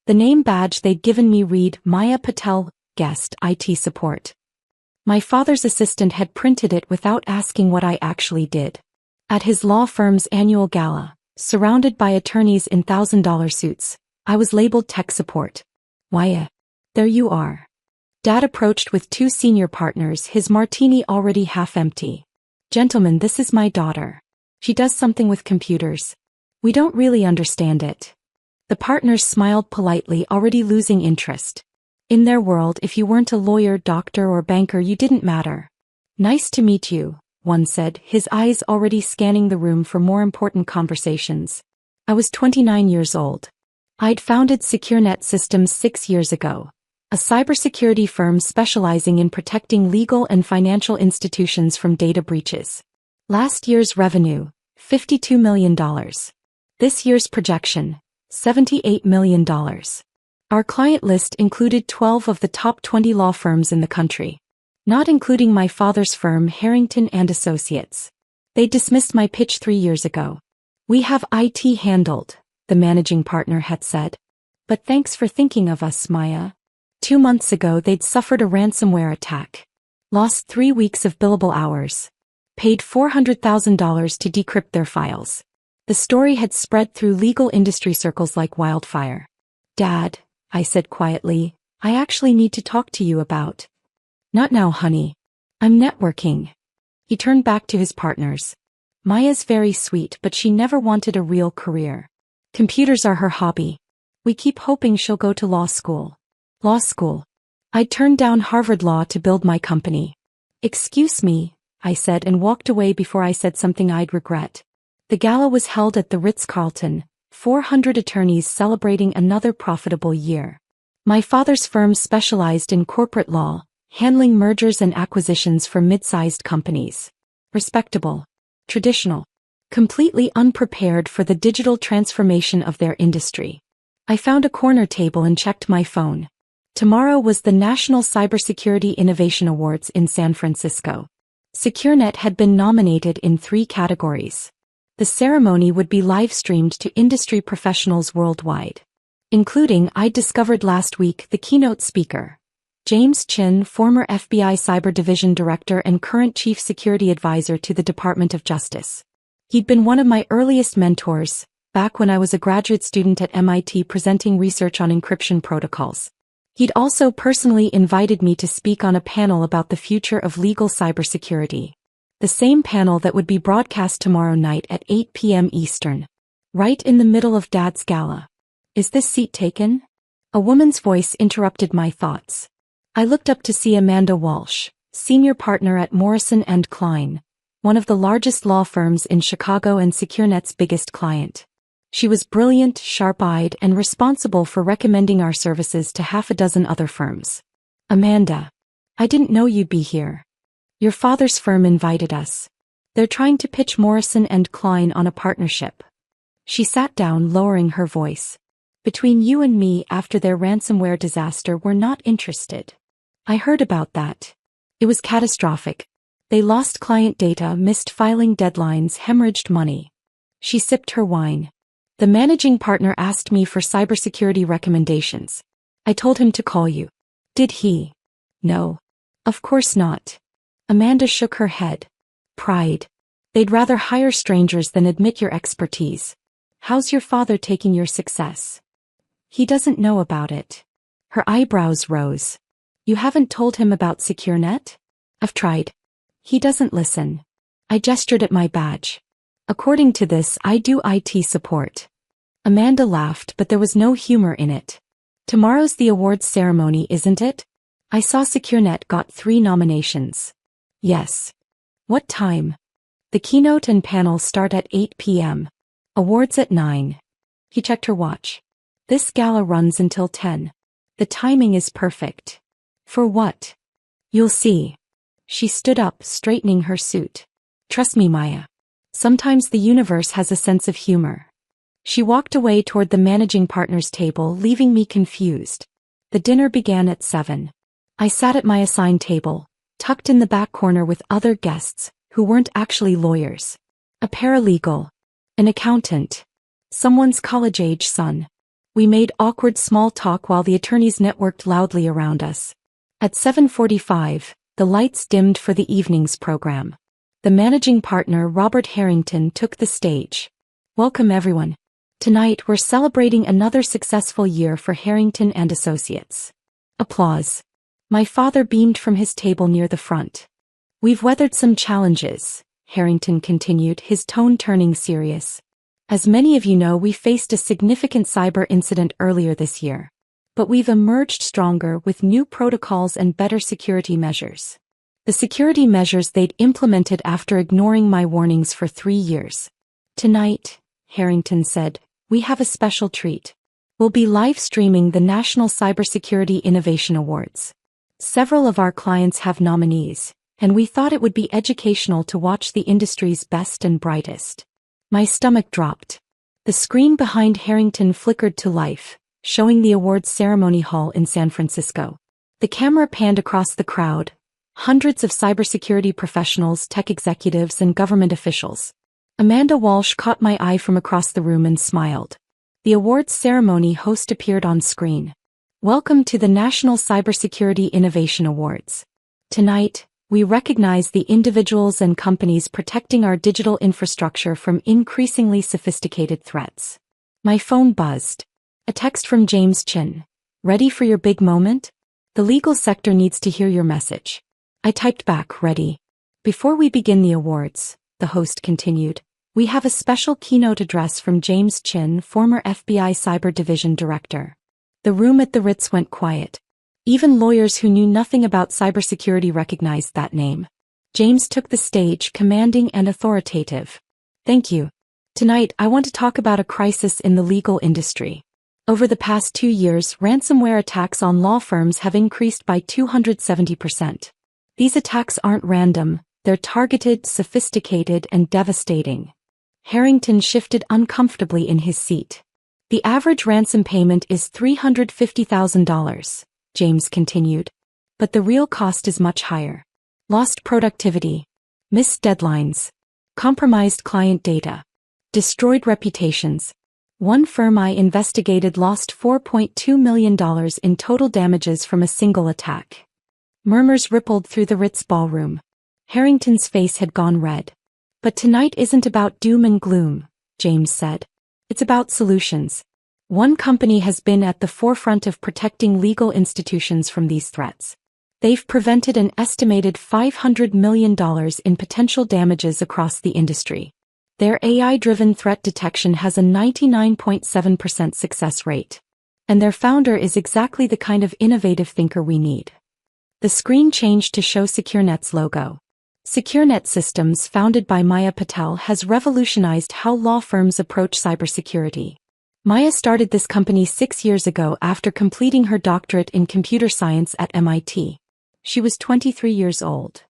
The name badge they'd given me read Maya Patel, guest IT support. My father's assistant had printed it without asking what I actually did. At his law firm's annual gala, surrounded by attorneys in $1,000 suits, I was labeled tech support. Maya. There you are. Dad approached with two senior partners, his martini already half empty. Gentlemen, this is my daughter. She does something with computers. We don't really understand it. The partners smiled politely, already losing interest. In their world, if you weren't a lawyer, doctor, or banker, you didn't matter. Nice to meet you, one said, his eyes already scanning the room for more important conversations. I was 29 years old. I'd founded SecureNet Systems 6 years ago, a cybersecurity firm specializing in protecting legal and financial institutions from data breaches. Last year's revenue, $52 million. This year's projection, $78 million. Our client list included 12 of the top 20 law firms in the country, not including my father's firm Harrington and Associates. They dismissed my pitch 3 years ago. We have IT handled, the managing partner had said. But thanks for thinking of us, Maya. 2 months ago they'd suffered a ransomware attack. Lost 3 weeks of billable hours. Paid $400,000 to decrypt their files. The story had spread through legal industry circles like wildfire. Dad, I said quietly, I actually need to talk to you about. Not now, honey. I'm networking. He turned back to his partners. Maya's very sweet, but she never wanted a real career. Computers are her hobby. We keep hoping she'll go to law school. Law school. I'd turned down Harvard Law to build my company. Excuse me, I said and walked away before I said something I'd regret. The gala was held at the Ritz-Carlton, 400 attorneys celebrating another profitable year. My father's firm specialized in corporate law, handling mergers and acquisitions for mid-sized companies. Respectable. Traditional. Completely unprepared for the digital transformation of their industry. I found a corner table and checked my phone. Tomorrow was the National Cybersecurity Innovation Awards in San Francisco. SecureNet had been nominated in 3 categories. The ceremony would be live-streamed to industry professionals worldwide, including, I discovered last week, the keynote speaker, James Chin, former FBI Cyber Division Director and current Chief Security Advisor to the Department of Justice. He'd been one of my earliest mentors, back when I was a graduate student at MIT presenting research on encryption protocols. He'd also personally invited me to speak on a panel about the future of legal cybersecurity. The same panel that would be broadcast tomorrow night at 8 p.m. Eastern. Right in the middle of Dad's gala. Is this seat taken? A woman's voice interrupted my thoughts. I looked up to see Amanda Walsh, senior partner at Morrison & Klein, one of the largest law firms in Chicago and SecureNet's biggest client. She was brilliant, sharp-eyed, and responsible for recommending our services to half a dozen other firms. Amanda. I didn't know you'd be here. Your father's firm invited us. They're trying to pitch Morrison & Klein on a partnership. She sat down, lowering her voice. Between you and me, after their ransomware disaster, we're not interested. I heard about that. It was catastrophic. They lost client data, missed filing deadlines, hemorrhaged money. She sipped her wine. The managing partner asked me for cybersecurity recommendations. I told him to call you. Did he? No. Of course not. Amanda shook her head. Pride. They'd rather hire strangers than admit your expertise. How's your father taking your success? He doesn't know about it. Her eyebrows rose. You haven't told him about SecureNet? I've tried. He doesn't listen. I gestured at my badge. According to this, I do IT support. Amanda laughed, but there was no humor in it. Tomorrow's the awards ceremony, isn't it? I saw SecureNet got 3 nominations. Yes. What time? The keynote and panel start at 8 p.m. Awards at 9. He checked her watch. This gala runs until 10. The timing is perfect. For what? You'll see. She stood up, straightening her suit. Trust me, Maya. Sometimes the universe has a sense of humor. She walked away toward the managing partner's table, leaving me confused. The dinner began at 7. I sat at my assigned table, tucked in the back corner with other guests, who weren't actually lawyers. A paralegal. An accountant. Someone's college-age son. We made awkward small talk while the attorneys networked loudly around us. At 7:45, the lights dimmed for the evening's program. The managing partner, Robert Harrington, took the stage. Welcome everyone. Tonight we're celebrating another successful year for Harrington and Associates. Applause. My father beamed from his table near the front. We've weathered some challenges, Harrington continued, his tone turning serious. As many of you know, we faced a significant cyber incident earlier this year. But we've emerged stronger with new protocols and better security measures. The security measures they'd implemented after ignoring my warnings for 3 years. Tonight, Harrington said, we have a special treat. We'll be live streaming the National Cybersecurity Innovation Awards. Several of our clients have nominees, and we thought it would be educational to watch the industry's best and brightest. My stomach dropped. The screen behind Harrington flickered to life, showing the awards ceremony hall in San Francisco. The camera panned across the crowd, hundreds of cybersecurity professionals, tech executives, and government officials. Amanda Walsh caught my eye from across the room and smiled. The awards ceremony host appeared on screen. Welcome to the National Cybersecurity Innovation Awards. Tonight, we recognize the individuals and companies protecting our digital infrastructure from increasingly sophisticated threats. My phone buzzed. A text from James Chin. Ready for your big moment? The legal sector needs to hear your message. I typed back, ready. Before we begin the awards, the host continued, we have a special keynote address from James Chin, former FBI Cyber Division Director. The room at the Ritz went quiet. Even lawyers who knew nothing about cybersecurity recognized that name. James took the stage, commanding and authoritative. Thank you. Tonight, I want to talk about a crisis in the legal industry. Over the past 2 years, ransomware attacks on law firms have increased by 270%. These attacks aren't random, they're targeted, sophisticated, and devastating. Harrington shifted uncomfortably in his seat. The average ransom payment is $350,000, James continued. But the real cost is much higher. Lost productivity, missed deadlines, compromised client data, destroyed reputations. One firm I investigated lost $4.2 million in total damages from a single attack. Murmurs rippled through the Ritz ballroom. Harrington's face had gone red. But tonight isn't about doom and gloom, James said. It's about solutions. One company has been at the forefront of protecting legal institutions from these threats. They've prevented an estimated $500 million in potential damages across the industry. Their AI-driven threat detection has a 99.7% success rate. And their founder is exactly the kind of innovative thinker we need. The screen changed to show SecureNet's logo. SecureNet Systems, founded by Maya Patel, has revolutionized how law firms approach cybersecurity. Maya started this company 6 years ago after completing her doctorate in computer science at MIT. She was 23 years old.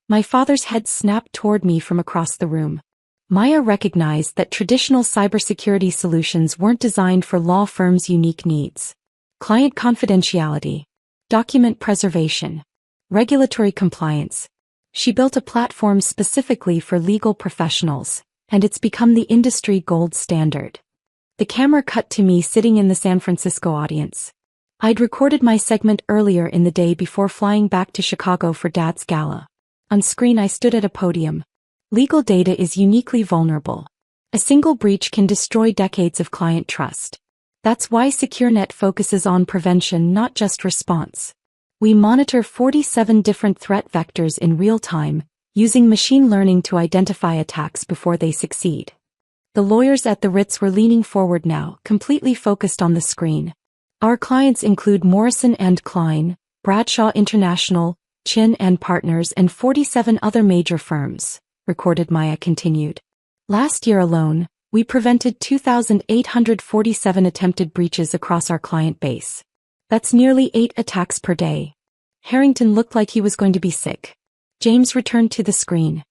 My father's head snapped toward me from across the room. Maya recognized that traditional cybersecurity solutions weren't designed for law firms' unique needs. Client confidentiality, document preservation, regulatory compliance. She built a platform specifically for legal professionals, and it's become the industry gold standard. The camera cut to me sitting in the San Francisco audience. I'd recorded my segment earlier in the day before flying back to Chicago for Dad's Gala. On screen I stood at a podium. Legal data is uniquely vulnerable. A single breach can destroy decades of client trust. That's why SecureNet focuses on prevention, not just response. We monitor 47 different threat vectors in real time, using machine learning to identify attacks before they succeed. The lawyers at the Ritz were leaning forward now, completely focused on the screen. Our clients include Morrison & Klein, Bradshaw International, Chin & Partners, and 47 other major firms, recorded Maya continued. Last year alone, we prevented 2,847 attempted breaches across our client base. That's nearly 8 attacks per day. Harrington looked like he was going to be sick. James returned to the screen.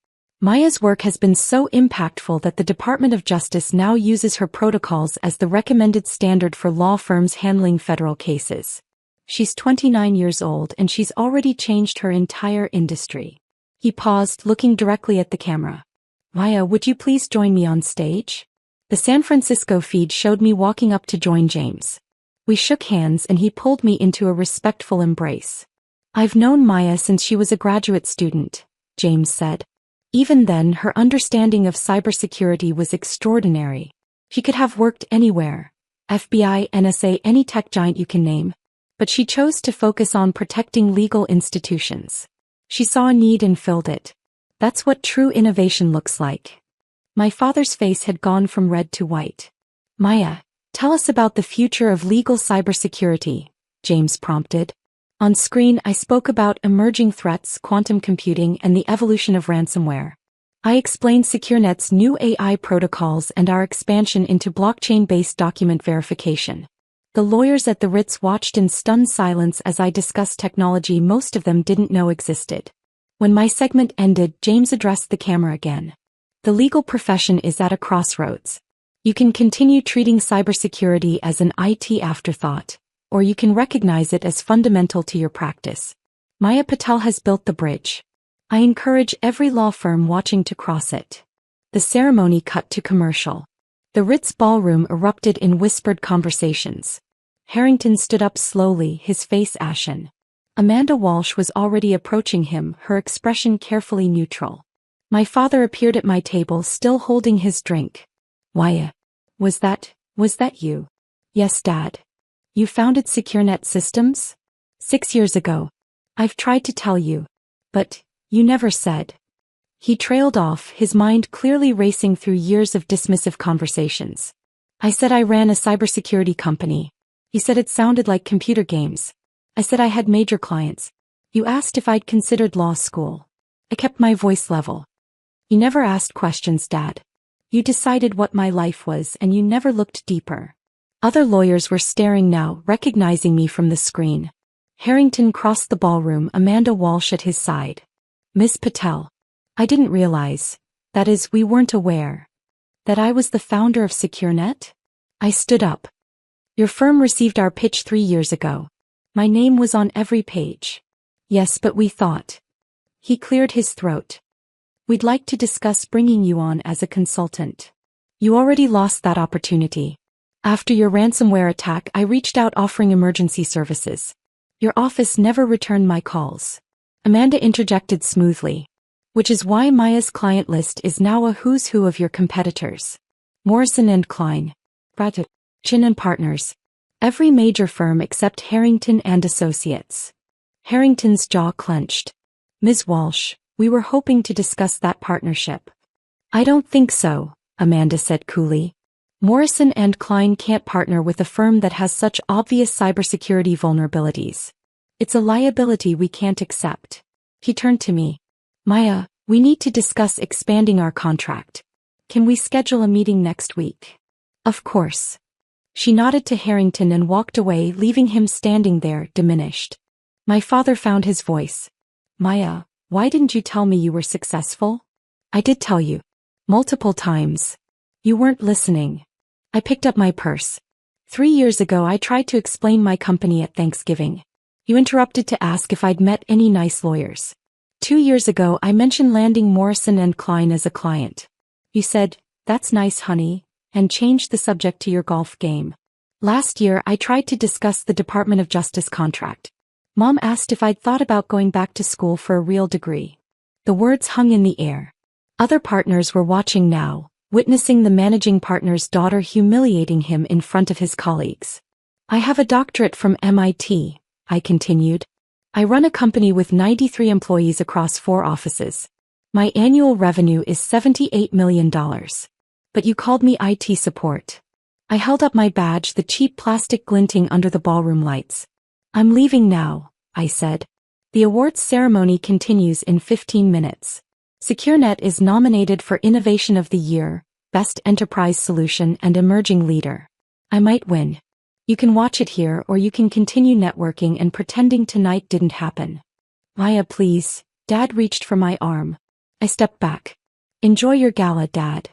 Maya's work has been so impactful that the Department of Justice now uses her protocols as the recommended standard for law firms handling federal cases. She's 29 years old and she's already changed her entire industry. He paused, looking directly at the camera. Maya, would you please join me on stage? The San Francisco feed showed me walking up to join James. We shook hands and he pulled me into a respectful embrace. "I've known Maya since she was a graduate student," James said. Even then, her understanding of cybersecurity was extraordinary. She could have worked anywhere. FBI, NSA, any tech giant you can name. But she chose to focus on protecting legal institutions. She saw a need and filled it. That's what true innovation looks like. My father's face had gone from red to white. "Maya, tell us about the future of legal cybersecurity," James prompted. On screen, I spoke about emerging threats, quantum computing, and the evolution of ransomware. I explained SecureNet's new AI protocols and our expansion into blockchain-based document verification. The lawyers at the Ritz watched in stunned silence as I discussed technology most of them didn't know existed. When my segment ended, James addressed the camera again. "The legal profession is at a crossroads. You can continue treating cybersecurity as an IT afterthought, or you can recognize it as fundamental to your practice. Maya Patel has built the bridge. I encourage every law firm watching to cross it." The ceremony cut to commercial. The Ritz ballroom erupted in whispered conversations. Harrington stood up slowly, his face ashen. Amanda Walsh was already approaching him, her expression carefully neutral. My father appeared at my table, still holding his drink. "Maya, was that you?" "Yes, Dad." "You founded SecureNet Systems?" "6 years ago. I've tried to tell you. But you never said." He trailed off, his mind clearly racing through years of dismissive conversations. "I said I ran a cybersecurity company." He said it sounded like computer games. I said I had major clients. "You asked if I'd considered law school." I kept my voice level. "You never asked questions, Dad. You decided what my life was and you never looked deeper." Other lawyers were staring now, recognizing me from the screen. Harrington crossed the ballroom, Amanda Walsh at his side. "Miss Patel. I didn't realize, that is, we weren't aware, that I was the founder of SecureNet?" I stood up. "Your firm received our pitch 3 years ago. My name was on every page." "Yes, but we thought." He cleared his throat. "We'd like to discuss bringing you on as a consultant." "You already lost that opportunity. After your ransomware attack, I reached out offering emergency services. Your office never returned my calls." Amanda interjected smoothly. "Which is why Maya's client list is now a who's who of your competitors. Morrison and Klein, Braddock, Chin and Partners. Every major firm except Harrington and Associates." Harrington's jaw clenched. "Ms. Walsh, we were hoping to discuss that partnership." "I don't think so," Amanda said coolly. "Morrison and Klein can't partner with a firm that has such obvious cybersecurity vulnerabilities. It's a liability we can't accept." He turned to me. "Maya, we need to discuss expanding our contract. Can we schedule a meeting next week?" "Of course." She nodded to Harrington and walked away, leaving him standing there, diminished. My father found his voice. "Maya, why didn't you tell me you were successful?" "I did tell you. Multiple times. You weren't listening." I picked up my purse. 3 years ago I tried to explain my company at Thanksgiving. You interrupted to ask if I'd met any nice lawyers. 2 years ago I mentioned landing Morrison and Klein as a client. You said, "That's nice, honey," and changed the subject to your golf game. Last year I tried to discuss the Department of Justice contract. Mom asked if I'd thought about going back to school for a real degree. The words hung in the air. Other partners were watching now, witnessing the managing partner's daughter humiliating him in front of his colleagues. "I have a doctorate from MIT, I continued. "I run a company with 93 employees across 4 offices. My annual revenue is $78 million. But you called me IT support." I held up my badge, the cheap plastic glinting under the ballroom lights. "I'm leaving now," I said. "The awards ceremony continues in 15 minutes. SecureNet is nominated for Innovation of the Year, Best Enterprise Solution and Emerging Leader. I might win. You can watch it here or you can continue networking and pretending tonight didn't happen." "Maya, please." Dad reached for my arm. I stepped back. "Enjoy your gala, Dad."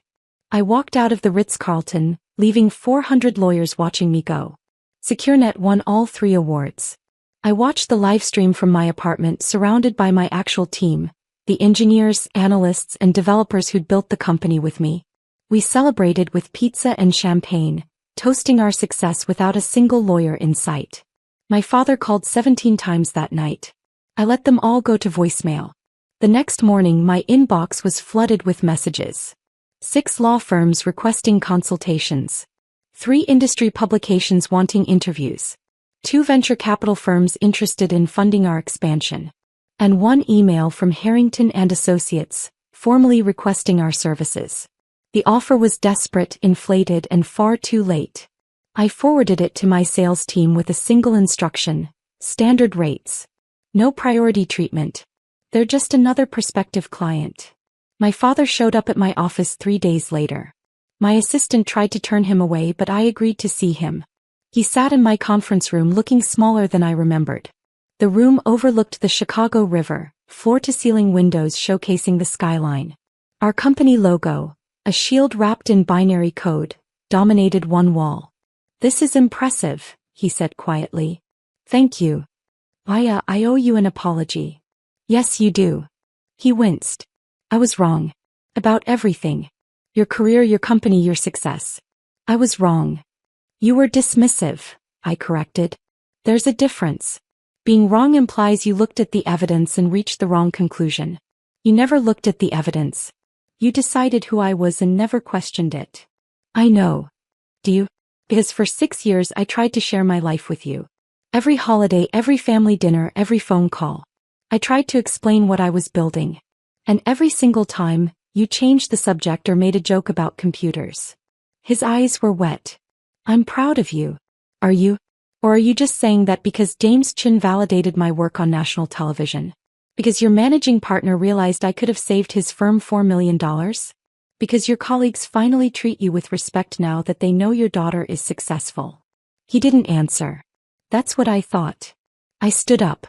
I walked out of the Ritz-Carlton, leaving 400 lawyers watching me go. SecureNet won all 3 awards. I watched the live stream from my apartment, surrounded by my actual team, the engineers, analysts, and developers who'd built the company with me. We celebrated with pizza and champagne, toasting our success without a single lawyer in sight. My father called 17 times that night. I let them all go to voicemail. The next morning my inbox was flooded with messages. 6 law firms requesting consultations. 3 industry publications wanting interviews. 2 venture capital firms interested in funding our expansion. And 1 email from Harrington and Associates, formally requesting our services. The offer was desperate, inflated, and far too late. I forwarded it to my sales team with a single instruction: standard rates. No priority treatment. They're just another prospective client. My father showed up at my office 3 days later. My assistant tried to turn him away, but I agreed to see him. He sat in my conference room looking smaller than I remembered. The room overlooked the Chicago River, floor-to-ceiling windows showcasing the skyline. Our company logo, a shield wrapped in binary code, dominated one wall. "This is impressive," he said quietly. "Thank you. Maya, I owe you an apology." "Yes, you do." He winced. "I was wrong. About everything. Your career, your company, your success. I was wrong." "You were dismissive," I corrected. "There's a difference. Being wrong implies you looked at the evidence and reached the wrong conclusion. You never looked at the evidence. You decided who I was and never questioned it." "I know. Do you? Because for 6 years I tried to share my life with you. Every holiday, every family dinner, every phone call. I tried to explain what I was building. And every single time, you changed the subject or made a joke about computers." His eyes were wet. "I'm proud of you. Are you? Or are you just saying that because James Chin validated my work on national television? Because your managing partner realized I could have saved his firm $4 million? Because your colleagues finally treat you with respect now that they know your daughter is successful?" He didn't answer. "That's what I thought." I stood up.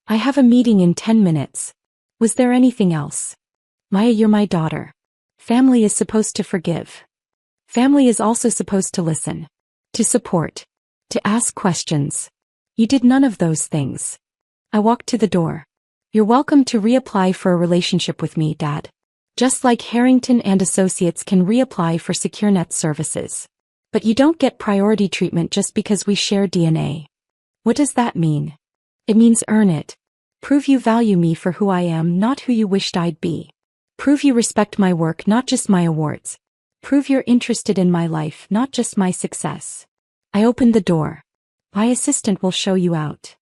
"I have a meeting in 10 minutes. Was there anything else?" "Maya, you're my daughter. Family is supposed to forgive. Family is also supposed to listen. To support. To ask questions. You did none of those things." I walked to the door. "You're welcome to reapply for a relationship with me, Dad. Just like Harrington and Associates can reapply for SecureNet services. But you don't get priority treatment just because we share DNA." "What does that mean?" "It means earn it. Prove you value me for who I am, not who you wished I'd be. Prove you respect my work, not just my awards. Prove you're interested in my life, not just my success." I opened the door. "My assistant will show you out."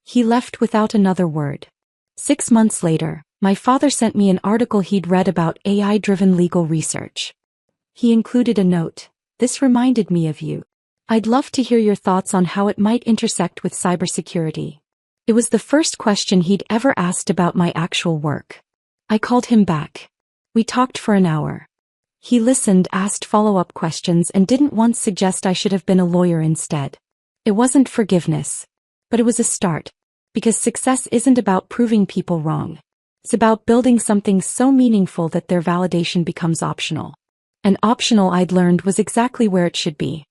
He left without another word. 6 months later, my father sent me an article he'd read about AI-driven legal research. He included a note: "This reminded me of you. I'd love to hear your thoughts on how it might intersect with cybersecurity." It was the first question he'd ever asked about my actual work. I called him back. We talked for an hour. He listened, asked follow-up questions, and didn't once suggest I should have been a lawyer instead. It wasn't forgiveness. But it was a start. Because success isn't about proving people wrong. It's about building something so meaningful that their validation becomes optional. And optional, I'd learned, was exactly where it should be.